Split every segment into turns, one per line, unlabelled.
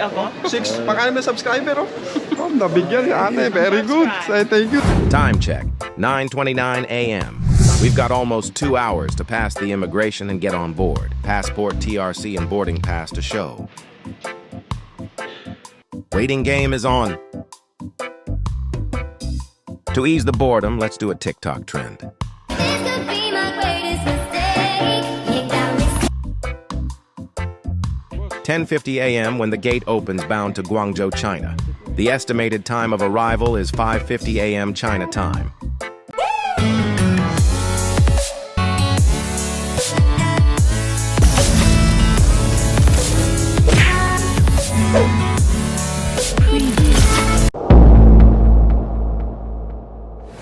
ako.
6, pakano may subscriber, oh. Oh, nabigyan si ate. Very good. Say thank you.
Time check, 9:29 a.m. We've got almost 2 hours to pass the immigration and get on board. Passport, TRC, and boarding pass to show. Waiting game is on. To ease the boredom, let's do a TikTok trend. 10:50 a.m. when the gate opens bound to Guangzhou, China. The estimated time of arrival is 5:50 a.m. China time.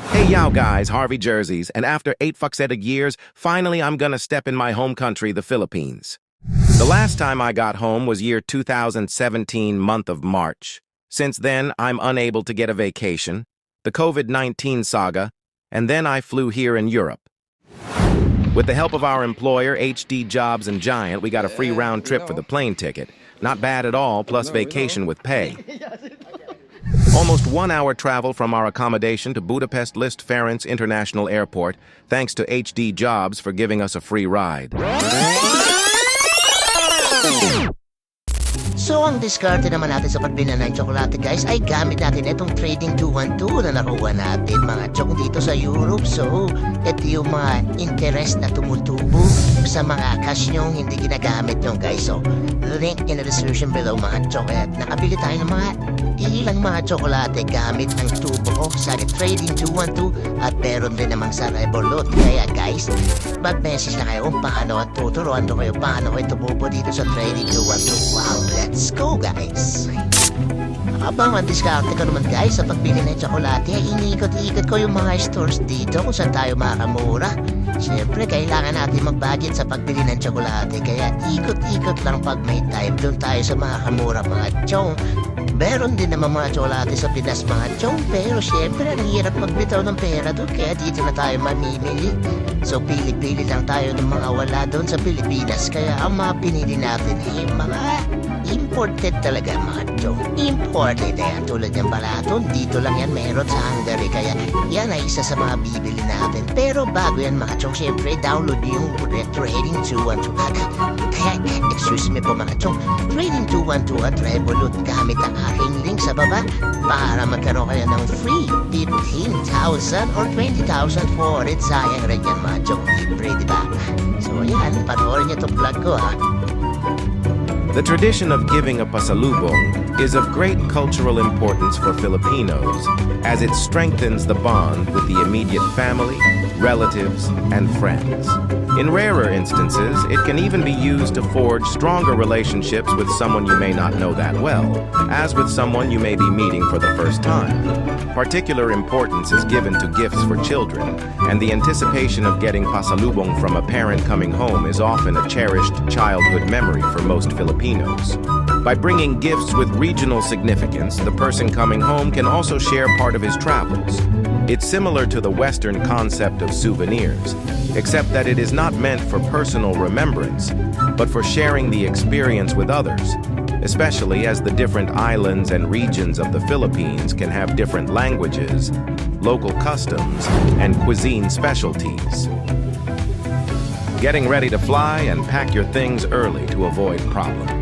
Hey yow guys, Harvey jerseys, and after 8 fucksetted years, finally I'm gonna step in my home country, the Philippines. The last time I got home was year 2017, month of March. Since then, I'm unable to get a vacation, the COVID-19 saga, and then I flew here in Europe. With the help of our employer, HD Jobs and Giant, we got a free round trip for the plane ticket. Not bad at all, plus vacation with pay. Almost 1 hour travel from our accommodation to Budapest Liszt Ferenc International Airport, thanks to HD Jobs for giving us a free ride.
So, ang diskarte naman natin sa pagbili ng tsokolate guys ay gamit natin itong Trading 212 na nakuha natin mga tsok dito sa Europe. So, ito yung mga interest na tumutubo sa mga cash nyong hindi ginagamit nyo guys. So, link in the description below mga tsok. At nakabili tayo ng mga ilang mga tsokolate gamit ang tubo ko sa Trading 212 at meron din namang sa Revolut. Kaya guys, mag-message na kayo kung paano at tuturuan ko kayo paano kayo tumubo dito sa Trading 212. Wow, let's go guys! Habang ang diskarte ko naman guys sa pagbili ng tsokolate ay iniikot-ikot ko yung mga stores dito kung saan tayo makamura. Siyempre kailangan natin mag-budget sa pagbili ng tsokolate kaya ikot-ikot lang pag may time doon tayo sa makamura mga chong. Meron din naman mga tsokolate sa Pinas mga chong pero siyempre ang hirap magbitaw ng pera doon kaya dito na tayo mamimili. So pili-pili lang tayo ng mga wala doon sa Pilipinas kaya ang mga pinili natin ay mga imported talaga mga chong. Imported yan tulad ng balaton. Dito lang yan meron sa Hungary kaya yan ay isa sa mga bibili natin. Pero bago yan mga chong siyempre download yung Trading 212. Kaya excuse me po mga chong, Trading 212 at Revolut gamit ang aking link sa baba para magkaroon kayo ng free 15,000 or 20,000 for it. Sayang rin yan mga chong, libre diba? So yan, panoorin niyo itong vlog ko ha.
The tradition of giving a pasalubong is of great cultural importance for Filipinos as it strengthens the bond with the immediate family, relatives, and friends. In rarer instances, it can even be used to forge stronger relationships with someone you may not know that well, as with someone you may be meeting for the first time. Particular importance is given to gifts for children, and the anticipation of getting pasalubong from a parent coming home is often a cherished childhood memory for most Filipinos. By bringing gifts with regional significance, the person coming home can also share part of his travels. It's similar to the Western concept of souvenirs, except that it is not meant for personal remembrance, but for sharing the experience with others, especially as the different islands and regions of the Philippines can have different languages, local customs, and cuisine specialties. Getting ready to fly and pack your things early to avoid problems.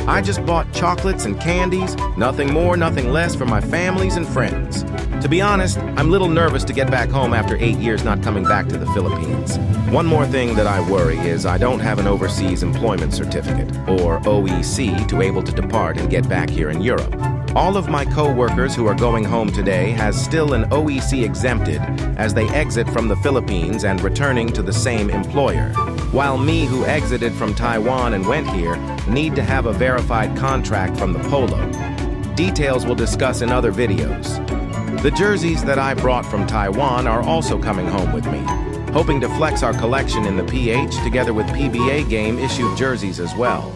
I just bought chocolates and candies, nothing more, nothing less for my families and friends. To be honest, I'm a little nervous to get back home after 8 years not coming back to the Philippines. One more thing that I worry is I don't have an overseas employment certificate, or OEC, to able to depart and get back here in Europe. All of my co-workers who are going home today has still an OEC exempted as they exit from the Philippines and returning to the same employer. While me, who exited from Taiwan and went here, need to have a verified contract from the Polo. Details we'll discuss in other videos. The jerseys that I brought from Taiwan are also coming home with me, hoping to flex our collection in the PH together with PBA game issued jerseys as well.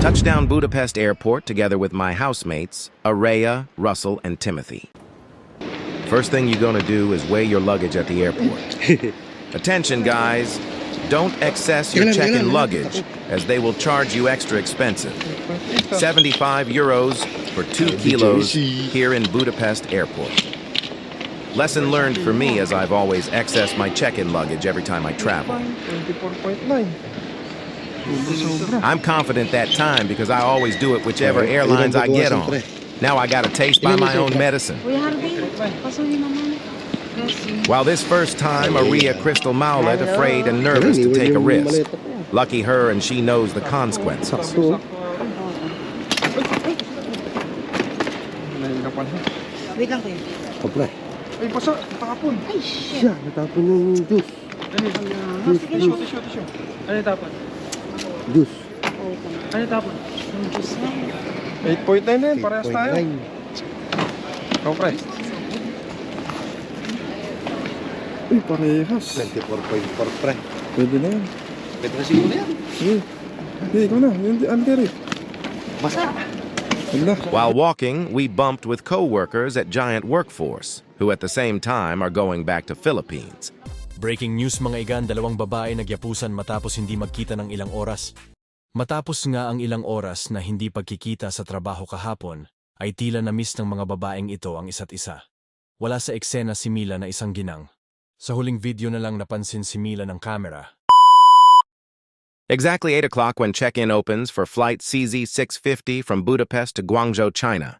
Touchdown Budapest Airport together with my housemates, Araya, Russell, and Timothy. First thing you're gonna do is weigh your luggage at the airport. Attention guys, don't excess your check-in luggage, as they will charge you extra expensive. 75 euros for 2 kilos here in Budapest Airport. Lesson learned for me, as I've always excessed my check-in luggage every time I travel.
24.9.
I'm confident that time because I always do it whichever airlines I get on. Now I got a taste by my own medicine. While this first time, Maria Crystal Maulet afraid and nervous to take a risk. Lucky her, and she knows the consequences.
Wait lang kayo.
Kapre.
Ay, basa, tapon.
Ay, shit.
Siya, natapon yung juice.
Tissue. Ano tapon?
Juice.
Ano tapon?
Yung juice na.
8.9 na yun, parehas tayo.
8.9.
Oh, pre. Uy, parehas.
24.4 pre.
Pwede na yan.
Pwede na siguro yan.
Sige. Sige, ikaw na. Ano kaya rin?
Basa.
While walking, we bumped with co-workers at Giant Workforce, who at the same time are going back to Philippines.
Breaking news mga igan, dalawang babae nagyapusan matapos hindi magkita ng ilang oras. Matapos nga ang ilang oras na hindi pagkikita sa trabaho kahapon, ay tila na-miss ng mga babaeng ito ang isa't isa. Wala sa eksena si Mila na isang ginang. Sa huling video na lang napansin si Mila ng camera.
Exactly 8 o'clock when check-in opens for flight CZ650 from Budapest to Guangzhou, China.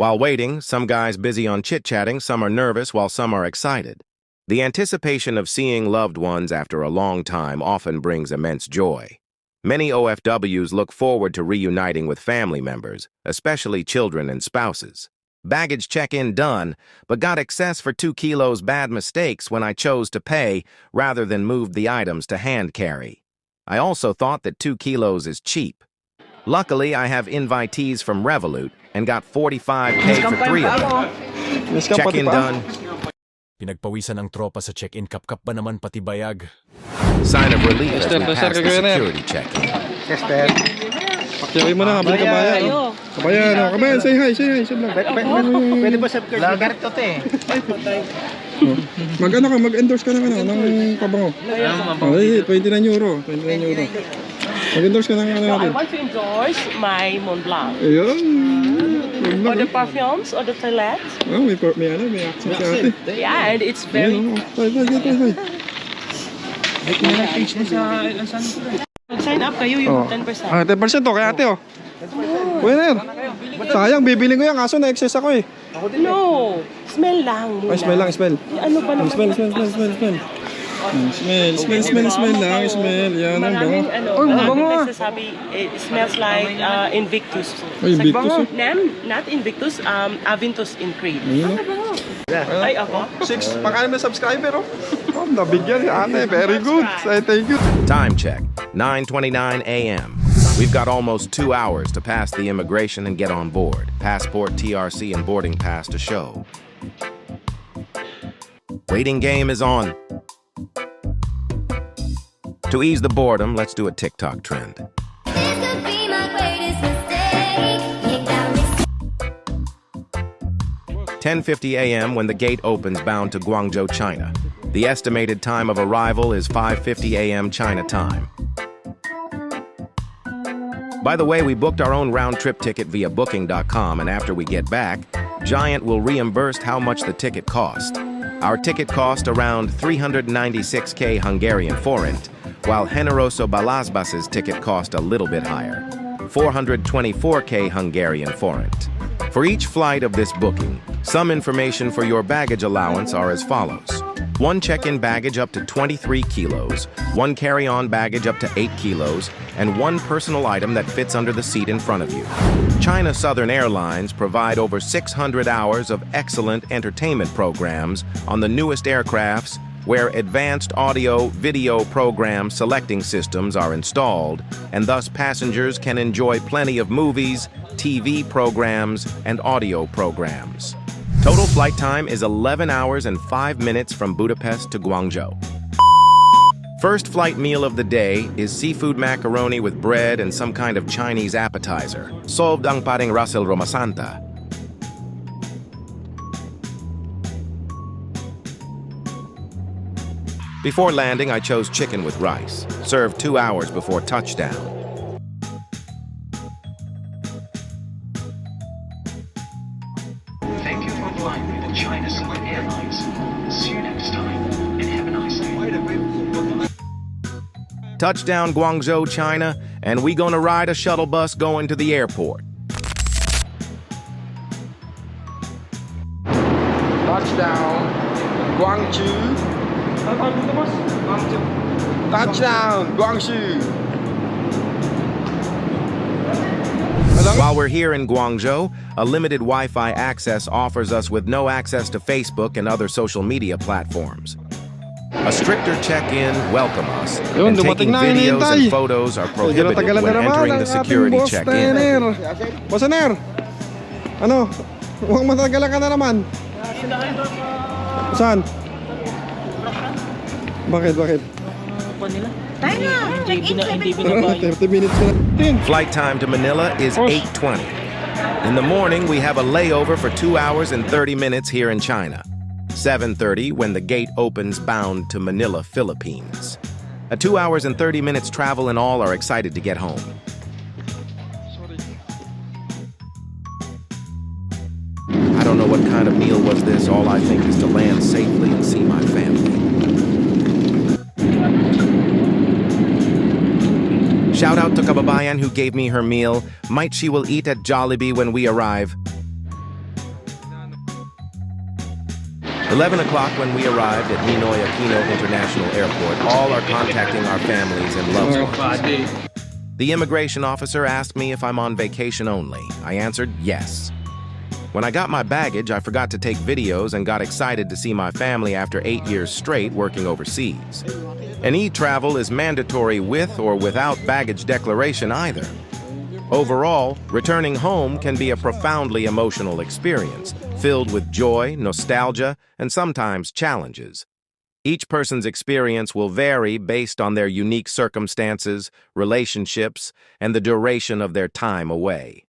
While waiting, some guys busy on chit-chatting, some are nervous while some are excited. The anticipation of seeing loved ones after a long time often brings immense joy. Many OFWs look forward to reuniting with family members, especially children and spouses. Baggage check-in done, but got excess for 2 kilos bad mistakes when I chose to pay rather than moved the items to hand carry. I also thought that 2 kilos is cheap. Luckily, I have invitees from Revolut and got 45K for 3 of them. Check-in done.
Pinagpawisan ang tropa sa check-in, kap-kap ba naman pati bayag?
Sign of relief as we
Tester,
pass the
gagawin na yan.
security check-in.
Tester.
Pakiyakin mo na, habang kabayan. Kabayan, oh. Kabayan, say hi, say vlog.
Pwede ba sa vlogger to te?
Mag-ano ka, mag-endorse ka ng kabango. Ay, 29 euro. 29 euro. Mag-endorse ka ng ano
So I
natin.
want to endorse my Mont Blanc.
Ayun.
Or the perfumes or the toilette.
Oh, may accent si ate.
Yeah, and it's very...
Ayun, oh. Tay.
Sign up kayo, you
Oh.
have 10%.
10% to, kay ate, oh. Winner. Sayang, bibili ko yan, kaso na-excess ako eh.
No, smell lang muna.
Ay, smell lang, smell.
Ano ba naman?
Smell. Smell lang, smell. Yan, ang bango.
Maraming
Ay, bango ah.
nagsasabi, it smells like Invictus.
Ay, Invictus ah.
Not Invictus, Aventus in Crete.
Ayun, oh.
Ay, ako?
6, pang-anim na subscriber, oh. Oh, nabigyan si ate. Very good. Say thank you.
Time check, 9:29 a.m. We've got almost 2 hours to pass the immigration and get on board. Passport, TRC, and boarding pass to show. Waiting game is on. To ease the boredom, let's do a TikTok trend. 10:50 a.m. when the gate opens bound to Guangzhou, China. The estimated time of arrival is 5:50 a.m. China time. By the way, we booked our own round-trip ticket via booking.com, and after we get back, Giant will reimburse how much the ticket cost. Our ticket cost around 396k Hungarian forint, while Generoso Balasbas's ticket cost a little bit higher, 424k Hungarian forint. For each flight of this booking, some information for your baggage allowance are as follows. 1 check-in baggage up to 23 kilos, 1 carry-on baggage up to 8 kilos, and 1 personal item that fits under the seat in front of you. China Southern Airlines provide over 600 hours of excellent entertainment programs on the newest aircrafts, where advanced audio-video program selecting systems are installed, and thus passengers can enjoy plenty of movies, TV programs, and audio programs. Total flight time is 11 hours and 5 minutes from Budapest to Guangzhou. First flight meal of the day is seafood macaroni with bread and some kind of Chinese appetizer, solved ang paring Russell Romasanta. Before landing, I chose chicken with rice, served 2 hours before touchdown.
Thank you for flying with China Southern Airlines. See you next time, and have a nice day.
Touchdown Guangzhou, China, and we gonna ride a shuttle bus going to the airport.
Touchdown, Guangzhou. Touchdown, Guangzhou.
While we're here in Guangzhou, a limited Wi-Fi access offers us with no access to Facebook and other social media platforms. A stricter check-in welcome us, and taking videos and photos are prohibited when entering the security check-in.
Boss Ner! Ano? Huwag matagalan ka na naman. Saan? Bakit?
Tayo na! Check-in
30 minutes na.
Flight time to Manila is 8:20. In the morning, we have a layover for 2 hours and 30 minutes here in China. 7:30 when the gate opens bound to Manila, Philippines. A 2 hours and 30 minutes travel and all are excited to get home. I don't know what kind of meal was this. All I think is to land safely and see my family. Shout out to Kababayan who gave me her meal. Might she will eat at Jollibee when we arrive. 11 o'clock when we arrived at Ninoy Aquino International Airport. All are contacting our families and loved ones. The immigration officer asked me if I'm on vacation only. I answered yes. When I got my baggage, I forgot to take videos and got excited to see my family after 8 years straight working overseas. And e-travel is mandatory with or without baggage declaration either. Overall, returning home can be a profoundly emotional experience, filled with joy, nostalgia, and sometimes challenges. Each person's experience will vary based on their unique circumstances, relationships, and the duration of their time away.